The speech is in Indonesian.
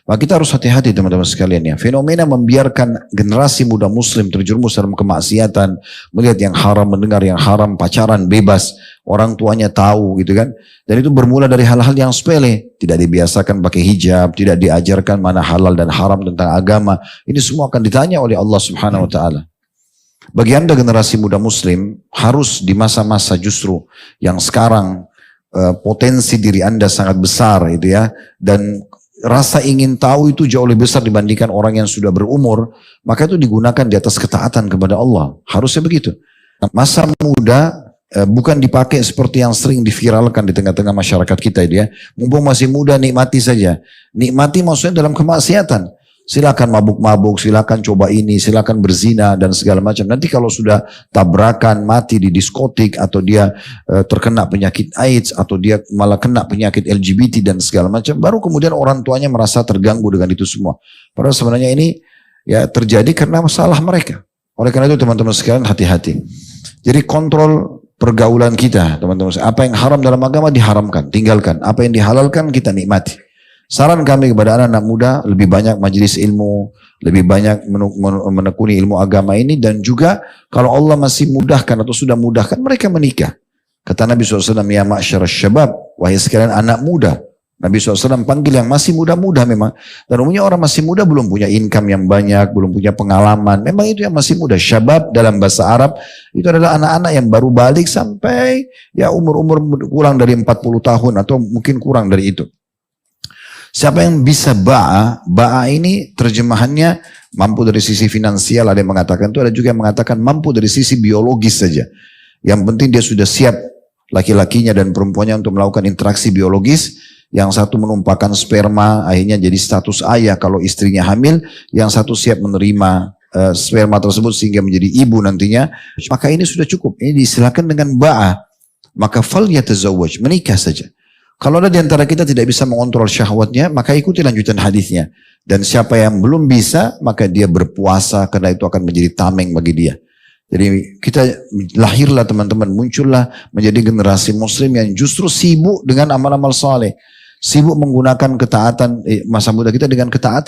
Maka kita harus hati-hati teman-teman sekalian ya. Fenomena membiarkan generasi muda muslim terjerumus dalam kemaksiatan, melihat yang haram, mendengar yang haram, pacaran bebas, orang tuanya tahu gitu kan. Dan itu bermula dari hal-hal yang sepele. Tidak dibiasakan pakai hijab, tidak diajarkan mana halal dan haram tentang agama. Ini semua akan ditanya oleh Allah Subhanahu wa taala. Bagi Anda generasi muda muslim, harus di masa-masa justru yang sekarang potensi diri Anda sangat besar gitu ya, dan rasa ingin tahu itu jauh lebih besar dibandingkan orang yang sudah berumur, maka itu digunakan di atas ketaatan kepada Allah. Harusnya begitu. Masa muda bukan dipakai seperti yang sering diviralkan di tengah-tengah masyarakat kita ya. Mumpung masih muda, nikmati saja. Nikmati maksudnya dalam kemaksiatan. Silakan mabuk-mabuk, silakan coba ini, silakan berzina dan segala macam. Nanti kalau sudah tabrakan, mati di diskotik, atau dia terkena penyakit AIDS, atau dia malah kena penyakit LGBT dan segala macam, baru kemudian orang tuanya merasa terganggu dengan itu semua. Padahal sebenarnya ini ya terjadi karena masalah mereka. Oleh karena itu teman-teman sekalian, hati-hati. Jadi kontrol pergaulan kita, teman-teman. Apa yang haram dalam agama diharamkan, tinggalkan. Apa yang dihalalkan kita nikmati. Saran kami kepada anak-anak muda, lebih banyak majelis ilmu, lebih banyak menekuni ilmu agama ini, dan juga kalau Allah masih mudahkan atau sudah mudahkan, mereka menikah. Kata Nabi SAW, ya ma'syarasy syabab, wahai sekalian anak muda. Nabi SAW panggil yang masih muda-muda memang. Dan umumnya orang masih muda belum punya income yang banyak, belum punya pengalaman. Memang itu yang masih muda. Syabab dalam bahasa Arab, itu adalah anak-anak yang baru balik sampai ya umur-umur kurang dari 40 tahun atau mungkin kurang dari itu. Siapa yang bisa ba'a ini terjemahannya mampu dari sisi finansial, ada yang mengatakan itu, ada juga yang mengatakan mampu dari sisi biologis saja. Yang penting dia sudah siap, laki-lakinya dan perempuannya, untuk melakukan interaksi biologis. Yang satu menumpahkan sperma, akhirnya jadi status ayah kalau istrinya hamil. Yang satu siap menerima sperma tersebut sehingga menjadi ibu nantinya. Maka ini sudah cukup, ini disilakan dengan ba'a. Maka fal yatazawwaj, menikah saja. Kalau ada di antara kita tidak bisa mengontrol syahwatnya, maka ikuti lanjutan hadisnya. Dan siapa yang belum bisa, maka dia berpuasa, karena itu akan menjadi tameng bagi dia. Jadi kita lahirlah teman-teman, muncullah menjadi generasi muslim yang justru sibuk dengan amal-amal saleh. Sibuk menggunakan ketaatan, masa muda kita dengan ketaatan.